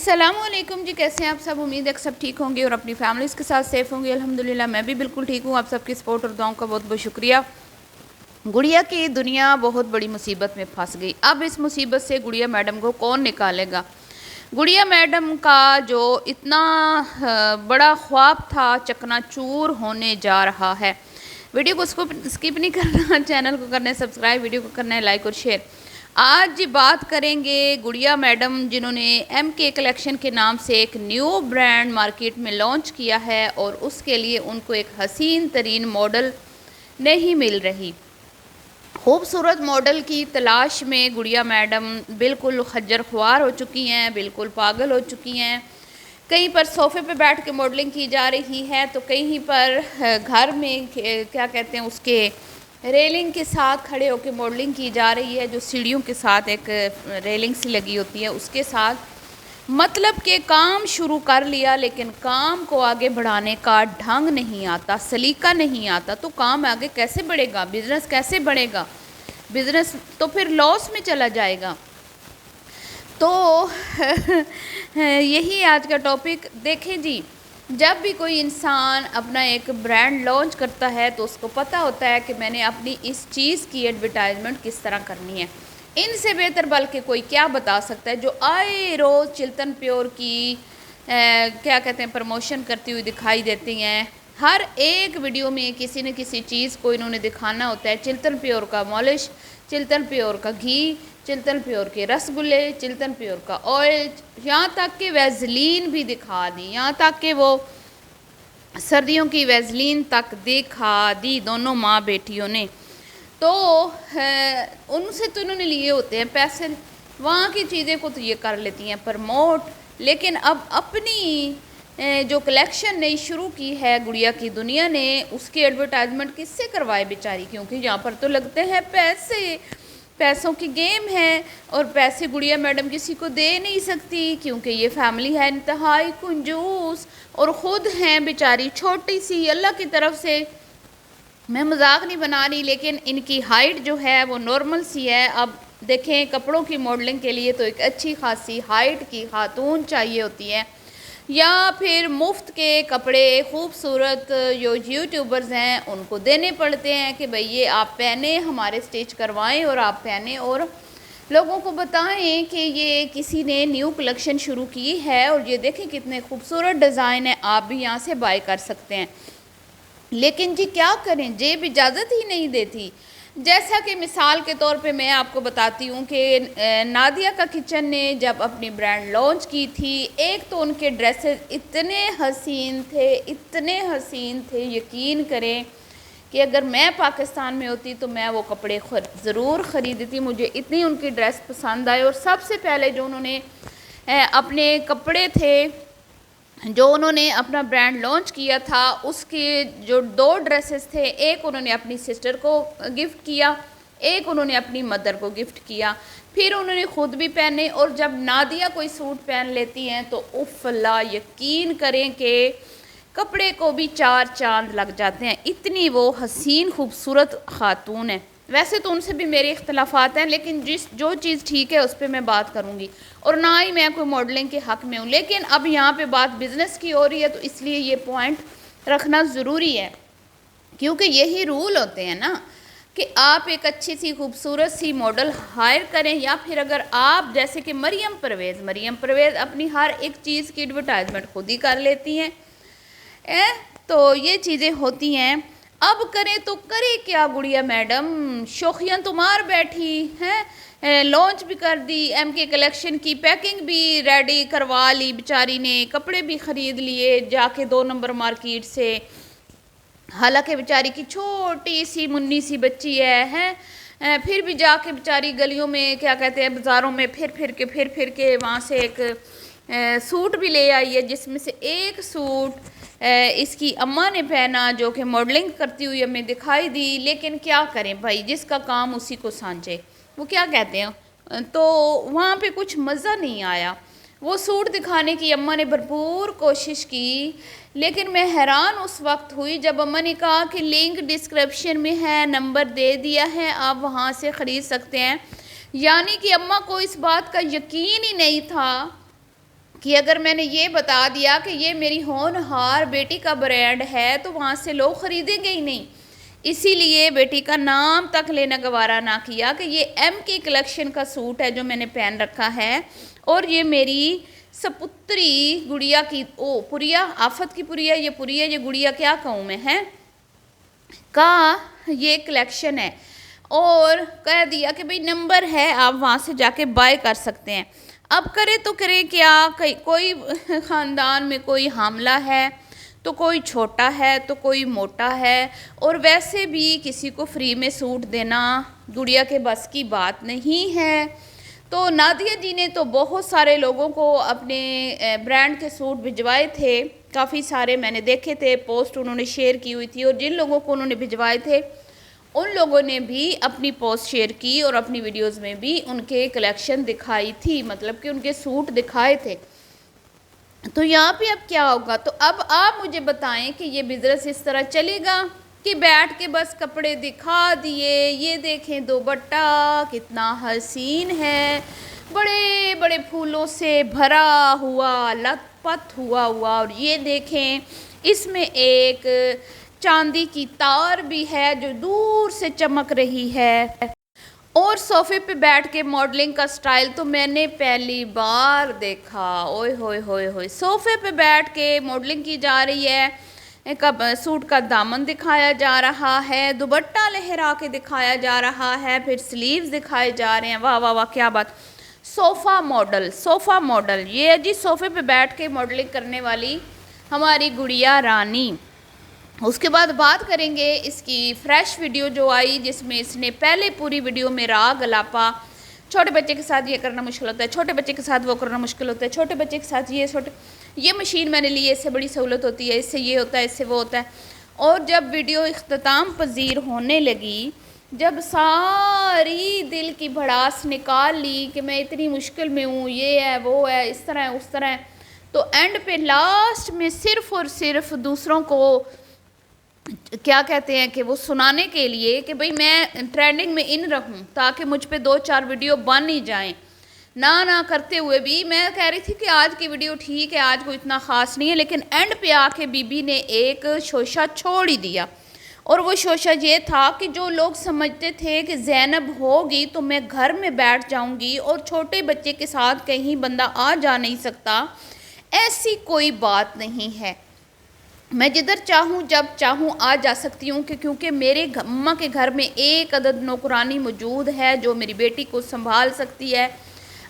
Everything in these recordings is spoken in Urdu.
السلام علیکم جی، کیسے ہیں آپ سب؟ امید ہے کہ سب ٹھیک ہوں گے اور اپنی فیملیز کے ساتھ سیف ہوں گے۔ الحمدللہ میں بھی بالکل ٹھیک ہوں۔ آپ سب کی سپورٹ اور دعاؤں کا بہت بہت شکریہ۔ گڑیا کی دنیا بہت بڑی مصیبت میں پھنس گئی۔ اب اس مصیبت سے گڑیا میڈم کو کون نکالے گا؟ گڑیا میڈم کا جو اتنا بڑا خواب تھا چکنا چور ہونے جا رہا ہے۔ ویڈیو کو اسکپ نہیں کرنا، چینل کو کرنا ہے سبسکرائب، ویڈیو کو کرنا ہے لائک اور شیئر۔ آج بات کریں گے گڑیا میڈم جنہوں نے ایم کے کلیکشن کے نام سے ایک نیو برانڈ مارکیٹ میں لانچ کیا ہے، اور اس کے لیے ان کو ایک حسین ترین ماڈل نہیں مل رہی۔ خوبصورت ماڈل کی تلاش میں گڑیا میڈم بالکل خجر خوار ہو چکی ہیں، بالکل پاگل ہو چکی ہیں۔ کہیں پر صوفے پہ بیٹھ کے ماڈلنگ کی جا رہی ہے، تو کہیں پر گھر میں کیا کہتے ہیں اس کے ریلنگ کے ساتھ کھڑے ہو کے ماڈلنگ کی جا رہی ہے، جو سیڑھیوں کے ساتھ ایک ریلنگ سی لگی ہوتی ہے اس کے ساتھ۔ مطلب کہ کام شروع کر لیا لیکن کام کو آگے بڑھانے کا ڈھنگ نہیں آتا، سلیقہ نہیں آتا، تو کام آگے کیسے بڑھے گا؟ بزنس کیسے بڑھے گا؟ بزنس تو پھر لاس میں چلا جائے گا۔ تو یہی آج کا ٹاپک۔ دیکھیں جی، جب بھی کوئی انسان اپنا ایک برانڈ لانچ کرتا ہے تو اس کو پتہ ہوتا ہے کہ میں نے اپنی اس چیز کی ایڈورٹائزمنٹ کس طرح کرنی ہے۔ ان سے بہتر بلکہ کوئی کیا بتا سکتا ہے، جو آئے روز چلتن پیور کی کیا کہتے ہیں پروموشن کرتی ہوئی دکھائی دیتی ہیں۔ ہر ایک ویڈیو میں کسی نہ کسی چیز کو انہوں نے دکھانا ہوتا ہے۔ چلتن پیور کا مالش، چلتن پیور کا گھی، چلتن پیور کے رسگلے، چلتن پیور کا آئل، یہاں تک کہ ویزلین بھی دکھا دی، یہاں تک کہ وہ سردیوں کی ویزلین تک دکھا دی دونوں ماں بیٹیوں نے۔ تو ان سے تو انہوں نے لیے ہوتے ہیں پیسے، وہاں کی چیزیں کو تو یہ کر لیتی ہیں پرموٹ، لیکن اب اپنی جو کلیکشن نئی شروع کی ہے گڑیا کی دنیا نے، اس کی ایڈورٹائزمنٹ کس سے کروائے بیچاری؟ کیونکہ یہاں پر تو لگتے ہیں پیسے، پیسوں کی گیم ہے، اور پیسے گڑیا میڈم کسی کو دے نہیں سکتی کیونکہ یہ فیملی ہے انتہائی کنجوس، اور خود ہیں بیچاری چھوٹی سی۔ اللہ کی طرف سے میں مذاق نہیں بنا رہی، لیکن ان کی ہائٹ جو ہے وہ نارمل سی ہے۔ اب دیکھیں، کپڑوں کی ماڈلنگ کے لیے تو ایک اچھی خاصی ہائٹ کی خاتون چاہیے ہوتی ہے، یا پھر مفت کے کپڑے خوبصورت جو یوٹیوبرز ہیں ان کو دینے پڑتے ہیں کہ بھئی یہ آپ پہنیں، ہمارے سٹیچ کروائیں اور آپ پہنیں، اور لوگوں کو بتائیں کہ یہ کسی نے نیو کلیکشن شروع کی ہے اور یہ دیکھیں کتنے خوبصورت ڈیزائن ہیں، آپ بھی یہاں سے بائی کر سکتے ہیں۔ لیکن جی کیا کریں، جیب اجازت ہی نہیں دیتی۔ جیسا کہ مثال کے طور پہ میں آپ کو بتاتی ہوں کہ نادیہ کا کچن نے جب اپنی برانڈ لانچ کی تھی، ایک تو ان کے ڈریسز اتنے حسین تھے، اتنے حسین تھے، یقین کریں کہ اگر میں پاکستان میں ہوتی تو میں وہ کپڑے ضرور خریدتی۔ مجھے اتنی ان کی ڈریس پسند آئے، اور سب سے پہلے جو انہوں نے اپنے کپڑے تھے جو انہوں نے اپنا برانڈ لانچ کیا تھا، اس کے جو 2 ڈریسز تھے، ایک انہوں نے اپنی سسٹر کو گفٹ کیا، ایک انہوں نے اپنی مدر کو گفٹ کیا، پھر انہوں نے خود بھی پہنے، اور جب نادیہ کوئی سوٹ پہن لیتی ہیں تو اف اللہ، یقین کریں کہ کپڑے کو بھی 4 چاند لگ جاتے ہیں، اتنی وہ حسین خوبصورت خاتون ہے۔ ویسے تو ان سے بھی میرے اختلافات ہیں، لیکن جو چیز ٹھیک ہے اس پہ میں بات کروں گی، اور نہ ہی میں کوئی ماڈلنگ کے حق میں ہوں، لیکن اب یہاں پہ بات بزنس کی ہو رہی ہے تو اس لیے یہ پوائنٹ رکھنا ضروری ہے، کیونکہ یہی رول ہوتے ہیں نا کہ آپ ایک اچھی سی خوبصورت سی ماڈل ہائر کریں، یا پھر اگر آپ جیسے کہ مریم پرویز اپنی ہر ایک چیز کی ایڈورٹائزمنٹ خود ہی کر لیتی ہیں، تو یہ چیزیں ہوتی ہیں۔ اب کریں تو کرے کیا گڑیا میڈم؟ شوخیاں تو مار بیٹھی ہیں، لانچ بھی کر دی، ایم کے کلیکشن کی پیکنگ بھی ریڈی کروا لی بیچاری نے، کپڑے بھی خرید لیے جا کے 2 نمبر مارکیٹ سے، حالانکہ بیچاری کی چھوٹی سی منی سی بچی ہے، پھر بھی جا کے بیچاری گلیوں میں کیا کہتے ہیں بازاروں میں پھر کے وہاں سے ایک سوٹ بھی لے آئی ہے، جس میں سے ایک سوٹ اس کی اماں نے پہنا جو کہ ماڈلنگ کرتی ہوئی ہمیں دکھائی دی۔ لیکن کیا کریں بھائی، جس کا کام اسی کو سانجے، وہ کیا کہتے ہیں، تو وہاں پہ کچھ مزہ نہیں آیا۔ وہ سوٹ دکھانے کی اماں نے بھرپور کوشش کی، لیکن میں حیران اس وقت ہوئی جب اماں نے کہا کہ لنک ڈسکرپشن میں ہے، نمبر دے دیا ہے، آپ وہاں سے خرید سکتے ہیں۔ یعنی کہ اماں کو اس بات کا یقین ہی نہیں تھا کہ اگر میں نے یہ بتا دیا کہ یہ میری ہونہار بیٹی کا برانڈ ہے تو وہاں سے لوگ خریدیں گے ہی نہیں، اسی لیے بیٹی کا نام تک لینا گوارا نہ کیا کہ یہ ایم کی کلیکشن کا سوٹ ہے جو میں نے پہن رکھا ہے، اور یہ میری سپتری گڑیا کی پوریا، آفت کی پوریا، یہ گڑیا کیا کہوں میں ہے کا یہ کلیکشن ہے، اور کہہ دیا کہ بھئی نمبر ہے، آپ وہاں سے جا کے بائی کر سکتے ہیں۔ اب کرے تو کرے کیا، کوئی خاندان میں کوئی حاملہ ہے تو کوئی چھوٹا ہے تو کوئی موٹا ہے، اور ویسے بھی کسی کو فری میں سوٹ دینا گڑیا کے بس کی بات نہیں ہے۔ تو نادیہ جی نے تو بہت سارے لوگوں کو اپنے برانڈ کے سوٹ بھجوائے تھے، کافی سارے میں نے دیکھے تھے، پوسٹ انہوں نے شیئر کی ہوئی تھی، اور جن لوگوں کو انہوں نے بھجوائے تھے ان لوگوں نے بھی اپنی پوسٹ شیئر کی اور اپنی ویڈیوز میں بھی ان کے کلیکشن دکھائی تھی، مطلب کہ ان کے سوٹ دکھائے تھے۔ تو یہاں پہ اب کیا ہوگا، تو اب آپ مجھے بتائیں کہ یہ بزنس اس طرح چلے گا کہ بیٹھ کے بس کپڑے دکھا دیے، یہ دیکھیں دوپٹہ کتنا حسین ہے، بڑے بڑے پھولوں سے بھرا ہوا، لت پت ہوا، اور یہ دیکھیں اس میں ایک چاندی کی تار بھی ہے جو دور سے چمک رہی ہے، اور صوفے پہ بیٹھ کے ماڈلنگ کا سٹائل تو میں نے پہلی بار دیکھا، اوئے ہوئے ہوئے ہوئے، صوفے پہ بیٹھ کے ماڈلنگ کی جا رہی ہے، سوٹ کا دامن دکھایا جا رہا ہے، دوپٹہ لہرا کے دکھایا جا رہا ہے، پھر سلیوز دکھائے جا رہے ہیں، واہ واہ واہ کیا بات، صوفہ ماڈل، یہ ہے جی صوفے پہ بیٹھ کے ماڈلنگ کرنے والی ہماری گڑیا رانی۔ اس کے بعد بات کریں گے اس کی فریش ویڈیو جو آئی، جس میں اس نے پہلے پوری ویڈیو میں راگ الاپا، چھوٹے بچے کے ساتھ یہ کرنا مشکل ہوتا ہے، چھوٹے بچے کے ساتھ وہ کرنا مشکل ہوتا ہے، چھوٹے بچے کے ساتھ یہ مشین میں نے لی ہے، اس سے بڑی سہولت ہوتی ہے، اس سے یہ ہوتا ہے، اس سے وہ ہوتا ہے، اور جب ویڈیو اختتام پذیر ہونے لگی، جب ساری دل کی بھڑاس نکال لی کہ میں اتنی مشکل میں ہوں، یہ ہے وہ ہے، اس طرح ہے اس طرح ہے، تو اینڈ پہ لاسٹ میں صرف اور صرف دوسروں کو کیا کہتے ہیں کہ وہ سنانے کے لیے کہ بھئی میں ٹرینڈنگ میں ان رہوں تاکہ مجھ پہ 2-4 ویڈیو بن ہی جائیں، نہ کرتے ہوئے بھی میں کہہ رہی تھی کہ آج کی ویڈیو ٹھیک ہے، آج کوئی اتنا خاص نہیں ہے، لیکن اینڈ پہ آ کے بی بی نے ایک شوشہ چھوڑ ہی دیا، اور وہ شوشہ یہ تھا کہ جو لوگ سمجھتے تھے کہ زینب ہوگی تو میں گھر میں بیٹھ جاؤں گی اور چھوٹے بچے کے ساتھ کہیں بندہ آ جا نہیں سکتا، ایسی کوئی بات نہیں ہے، میں جدھر چاہوں جب چاہوں آ جا سکتی ہوں، کیونکہ میرے اماں کے گھر میں ایک عدد نوکرانی موجود ہے جو میری بیٹی کو سنبھال سکتی ہے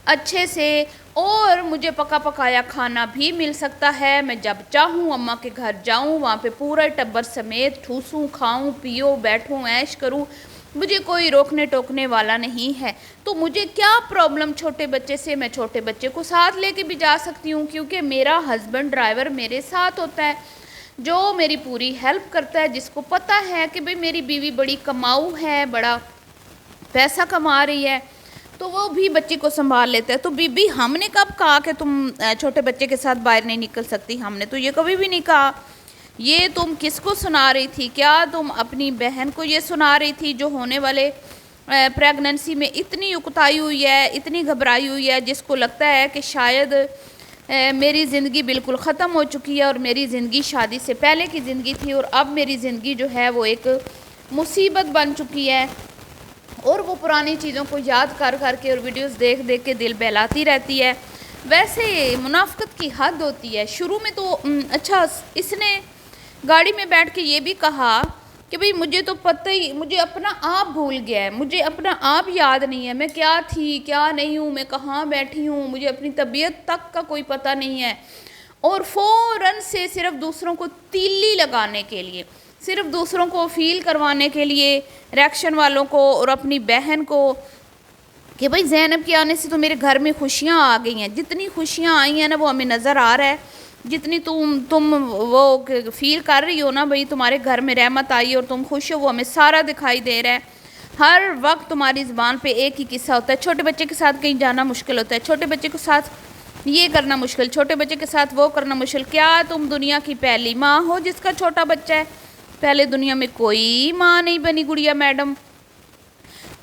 اچھے سے، اور مجھے پکا پکایا کھانا بھی مل سکتا ہے، میں جب چاہوں اماں کے گھر جاؤں، وہاں پہ پورا ٹبر سمیت ٹھوسوں، کھاؤں، پیو، بیٹھوں، عیش کروں، مجھے کوئی روکنے ٹوکنے والا نہیں ہے، تو مجھے کیا پرابلم چھوٹے بچے سے، میں چھوٹے بچے کو ساتھ لے کے بھی جا سکتی ہوں، کیونکہ میرا ہسبینڈ ڈرائیور میرے ساتھ ہوتا ہے جو میری پوری ہیلپ کرتا ہے، جس کو پتہ ہے کہ بھئی میری بیوی بڑی کماؤ ہے، بڑا پیسہ کما رہی ہے، تو وہ بھی بچی کو سنبھال لیتا ہے۔ تو بی بی ہم نے کب کہا کہ تم چھوٹے بچے کے ساتھ باہر نہیں نکل سکتی، ہم نے تو یہ کبھی بھی نہیں کہا، یہ تم کس کو سنا رہی تھی، کیا تم اپنی بہن کو یہ سنا رہی تھی جو ہونے والے پریگننسی میں اتنی اکتائی ہوئی ہے، اتنی گھبرائی ہوئی ہے، جس کو لگتا ہے کہ شاید میری زندگی بالکل ختم ہو چکی ہے، اور میری زندگی شادی سے پہلے کی زندگی تھی، اور اب میری زندگی جو ہے وہ ایک مصیبت بن چکی ہے، اور وہ پرانی چیزوں کو یاد کر کے اور ویڈیوز دیکھ کے دل بہلاتی رہتی ہے۔ ویسے منافقت کی حد ہوتی ہے، شروع میں تو اچھا اس نے گاڑی میں بیٹھ کے یہ بھی کہا کہ بھئی مجھے تو پتہ ہی، مجھے اپنا آپ بھول گیا ہے، مجھے اپنا آپ یاد نہیں ہے، میں کیا تھی کیا نہیں ہوں، میں کہاں بیٹھی ہوں، مجھے اپنی طبیعت تک کا کوئی پتہ نہیں ہے، اور فوراً سے صرف دوسروں کو تیلی لگانے کے لیے، صرف دوسروں کو فیل کروانے کے لیے، ریاکشن والوں کو اور اپنی بہن کو، کہ بھئی زینب کے آنے سے تو میرے گھر میں خوشیاں آ گئی ہیں، جتنی خوشیاں آئی ہیں نا وہ ہمیں نظر آ رہا ہے، جتنی تم وہ فیل کر رہی ہو نا بھئی تمہارے گھر میں رحمت آئی اور تم خوش ہو، وہ ہمیں سارا دکھائی دے رہا ہے، ہر وقت تمہاری زبان پہ ایک ہی قصہ ہوتا ہے، چھوٹے بچے کے ساتھ کہیں جانا مشکل ہوتا ہے، چھوٹے بچے کے ساتھ یہ کرنا مشکل، چھوٹے بچے کے ساتھ وہ کرنا مشکل، کیا تم دنیا کی پہلی ماں ہو جس کا چھوٹا بچہ ہے؟ پہلے دنیا میں کوئی ماں نہیں بنی گڑیا میڈم۔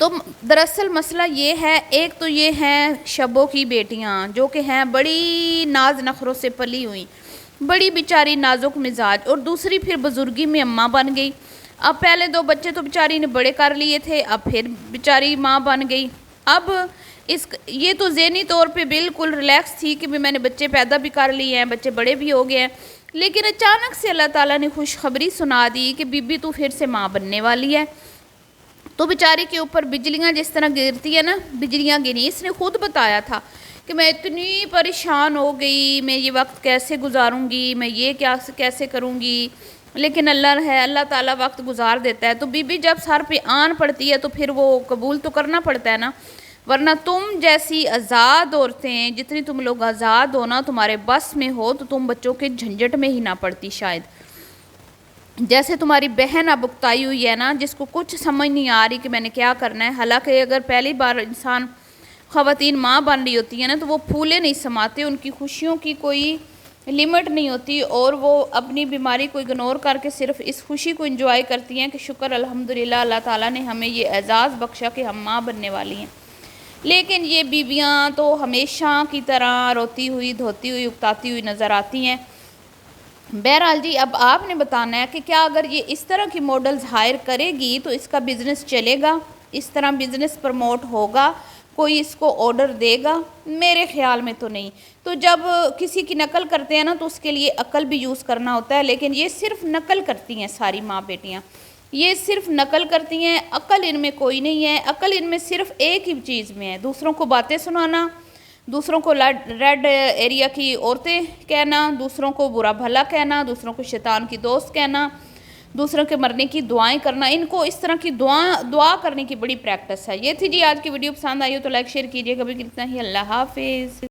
تو دراصل مسئلہ یہ ہے، ایک تو یہ ہیں شبوں کی بیٹیاں جو کہ ہیں بڑی ناز نخروں سے پلی ہوئی، بڑی بیچاری نازک مزاج، اور دوسری پھر بزرگی میں اماں بن گئی۔ اب پہلے 2 بچے تو بیچاری نے بڑے کر لیے تھے، اب پھر بیچاری ماں بن گئی۔ اب یہ تو ذہنی طور پہ بالکل ریلیکس تھی کہ میں نے بچے پیدا بھی کر لیے ہیں، بچے بڑے بھی ہو گئے ہیں، لیکن اچانک سے اللہ تعالیٰ نے خوشخبری سنا دی کہ بی بی تو پھر سے ماں بننے والی ہے۔ تو بیچاری کے اوپر بجلیاں جس طرح گرتی ہے نا، بجلیاں گری۔ اس نے خود بتایا تھا کہ میں اتنی پریشان ہو گئی، میں یہ وقت کیسے گزاروں گی، میں یہ کیسے کروں گی، لیکن اللہ تعالیٰ وقت گزار دیتا ہے۔ تو بی بی جب سر پہ آن پڑتی ہے تو پھر وہ قبول تو کرنا پڑتا ہے نا، ورنہ تم جیسی آزاد عورتیں، جتنی تم لوگ آزاد ہو نا، تمہارے بس میں ہو تو تم بچوں کے جھنجٹ میں ہی نہ پڑتی شاید۔ جیسے تمہاری بہن اب اکتائی ہوئی ہے نا، جس کو کچھ سمجھ نہیں آ رہی کہ میں نے کیا کرنا ہے۔ حالانکہ اگر پہلی بار انسان خواتین ماں بن رہی ہوتی ہے نا، تو وہ پھولے نہیں سماتے، ان کی خوشیوں کی کوئی لمٹ نہیں ہوتی، اور وہ اپنی بیماری کو اگنور کر کے صرف اس خوشی کو انجوائے کرتی ہیں کہ شکر الحمدللہ اللہ تعالیٰ نے ہمیں یہ اعزاز بخشا کہ ہم ماں بننے والی ہیں۔ لیکن یہ بیویاں تو ہمیشہ کی طرح روتی ہوئی، دھوتی ہوئی، اکتاتی ہوئی نظر آتی ہیں۔ بہرحال جی، اب آپ نے بتانا ہے کہ کیا اگر یہ اس طرح کی ماڈلز ہائر کرے گی تو اس کا بزنس چلے گا، اس طرح بزنس پروموٹ ہوگا، کوئی اس کو آرڈر دے گا؟ میرے خیال میں تو نہیں۔ تو جب کسی کی نقل کرتے ہیں نا تو اس کے لیے عقل بھی یوز کرنا ہوتا ہے، لیکن یہ صرف نقل کرتی ہیں ساری ماں بیٹیاں، یہ صرف نقل کرتی ہیں، عقل ان میں کوئی نہیں ہے۔ عقل ان میں صرف ایک ہی چیز میں ہے، دوسروں کو باتیں سنانا، دوسروں کو ریڈ ایریا کی عورتیں کہنا، دوسروں کو برا بھلا کہنا، دوسروں کو شیطان کی دوست کہنا، دوسروں کے مرنے کی دعائیں کرنا۔ ان کو اس طرح کی دعا کرنے کی بڑی پریکٹس ہے۔ یہ تھی جی آج کی ویڈیو، پسند آئی ہو تو لائک شیئر کیجئے، کبھی کتنا ہی۔ اللہ حافظ۔